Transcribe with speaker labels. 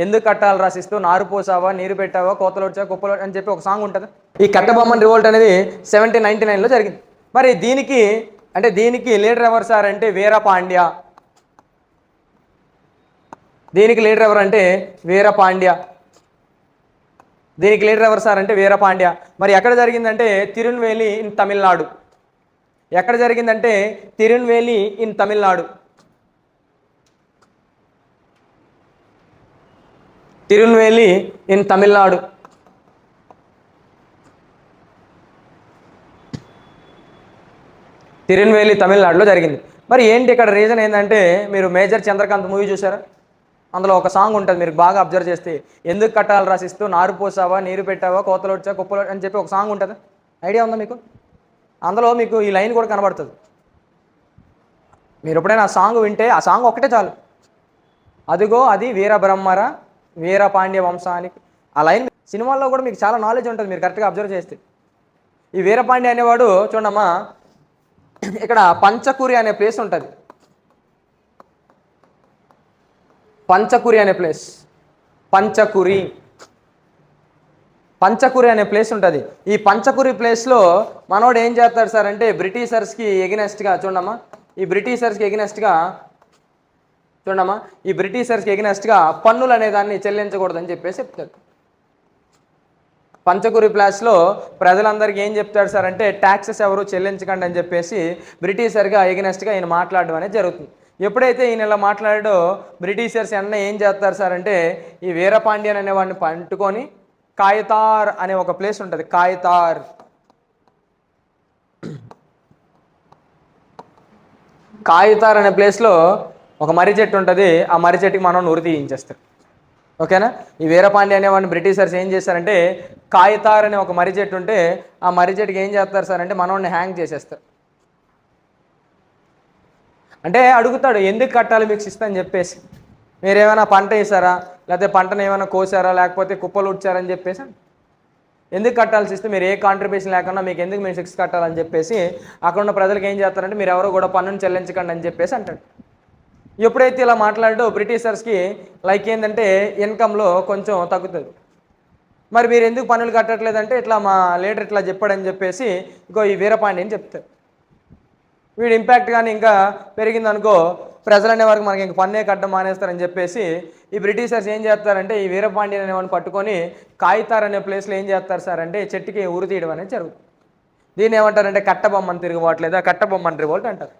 Speaker 1: ఎందుకు కట్టాలు రాసిస్తూ నారు పోసావా నీరు పెట్టావా కోతలు వచ్చావా కుప్పలు అని చెప్పి ఒక సాంగ్ ఉంటుంది. ఈ కట్టబొమ్మన్ రివోల్ట్ అనేది 1799లో జరిగింది. మరి దీనికి లీడర్ ఎవరు సార్ అంటే వీరపాండ్య. దీనికి లీడర్ ఎవరు అంటే వీరపాండ్య. దీనికి లీడర్ ఎవరు సార్ అంటే వీరపాండ్య. మరి ఎక్కడ జరిగిందంటే తిరున్వేలి ఇన్ తమిళనాడు. ఎక్కడ జరిగిందంటే తిరున్వేలి ఇన్ తమిళనాడు. తిరున్వేలి ఇన్ తమిళనాడు. తిరున్వేలి తమిళనాడులో జరిగింది. మరి ఏంటి ఇక్కడ రీజన్ ఏంటంటే మీరు మేజర్ చంద్రకాంత్ మూవీ చూసారా? అందులో ఒక సాంగ్ ఉంటుంది, మీరు బాగా అబ్జర్వ్ చేస్తే ఎందుకు కట్టాలు రాసిస్తూ నారు పోసావా నీరు పెట్టావా కోతలు వచ్చావా కుప్పలు అని చెప్పి ఒక సాంగ్ ఉంటుంది. ఐడియా ఉందా మీకు? అందులో మీకు ఈ లైన్ కూడా కనబడుతుంది. మీరు ఎప్పుడైనా ఆ సాంగ్ వింటే ఆ సాంగ్ ఒకటే చాలు, అదిగో అది వీరబ్రహ్మర వీరపాండ్య వంశానికి. ఆ లైన్ సినిమాల్లో కూడా మీకు చాలా నాలెడ్జ్ ఉంటుంది మీరు కరెక్ట్గా అబ్జర్వ్ చేస్తే. ఈ వీరపాండ్య అనేవాడు చూడమ్మా, ఇక్కడ పంచకురి అనే ప్లేస్ ఉంటుంది. పంచకురి అనే ప్లేస్, పంచకురి అనే ప్లేస్ ఉంటుంది. ఈ పంచకురి ప్లేస్లో మనోడు ఏం చేస్తాడు సార్ అంటే బ్రిటిషర్స్కి ఎగినెస్ట్గా చూడమ్మా, ఈ బ్రిటిషర్స్కి ఎగినెస్ట్గా పన్నులు అనే దాన్ని చెల్లించకూడదని చెప్పేసి చెప్తాడు. పంచకురి ప్లేస్లో ప్రజలందరికీ ఏం చెప్తాడు సార్ అంటే ట్యాక్సెస్ ఎవరు చెల్లించకండి అని చెప్పేసి బ్రిటిషర్గా ఎగినెస్ట్గా ఈయన మాట్లాడడం అనేది జరుగుతుంది. ఎప్పుడైతే ఈయన ఇలా మాట్లాడాడో బ్రిటిషర్స్ అన్న ఏం చేస్తారు సార్ అంటే ఈ వీరపాండ్యన్ అనే వాడిని పట్టుకొని కాయతార్ అనే ఒక ప్లేస్ ఉంటుంది, కాయతార్ అనే ప్లేస్లో ఒక మర్రి చెట్టు ఉంటుంది. ఆ మర్రి చెట్టుకి మనం ఉరి తీయించేస్తారు. ఓకేనా? ఈ వీరపాండ్య అనేవాడిని బ్రిటిషర్స్ ఏం చేస్తారంటే కాయతార్ అనే ఒక మర్రి చెట్టు ఉంటే ఆ మర్రి చెట్టుకి ఏం చేస్తారు సార్ అంటే మనోడిని హ్యాంగ్ చేసేస్తారు. అంటే అడుగుతాడు ఎందుకు కట్టాలి మీకు శిస్తు అని చెప్పేసి, మీరు ఏమైనా పంట వేసారా లేకపోతే పంటను ఏమైనా కోసారా లేకపోతే కుప్పలు ఉడ్చారని చెప్పేసి ఎందుకు కట్టాల్సి ఇస్తే మీరు ఏ కాంట్రిబ్యూషన్ లేకుండా మీకు ఎందుకు మీరు శిక్ష కట్టాలని చెప్పేసి అక్కడ ఉన్న ప్రజలకు ఏం చేస్తారంటే మీరు ఎవరు కూడా పన్నును చెల్లించకండి అని చెప్పేసి అంటాడు. ఎప్పుడైతే ఇలా మాట్లాడో బ్రిటిషర్స్కి లైక్ ఏంటంటే ఇన్కంలో కొంచెం తగ్గుతుంది. మరి మీరు ఎందుకు పన్నులు కట్టట్లేదంటే ఇట్లా మా లీడర్ ఇట్లా చెప్పాడని చెప్పేసి ఇంకో ఈ వీరపాండ్య అని చెప్తారు. వీడి ఇంపాక్ట్ కానీ ఇంకా పెరిగిందనుకో ప్రజలు అనేవారికి మనకి ఇంక పన్నే కట్టడం మానేస్తారని చెప్పేసి ఈ బ్రిటిషర్స్ ఏం చేస్తారంటే ఈ వీరపాండ్యన్ అనేవాడిని పట్టుకొని కాయతార్ అనే ప్లేస్లో ఏం చేస్తారు సార్ అంటే చెట్టుకి ఉరి తీయడం అనేది జరుగుతుంది. దీన్ని ఏమంటారంటే కట్టబొమ్మని తిరుగుబాటు లేదా కట్టబొమ్మని రివోల్ట్ అంటారు.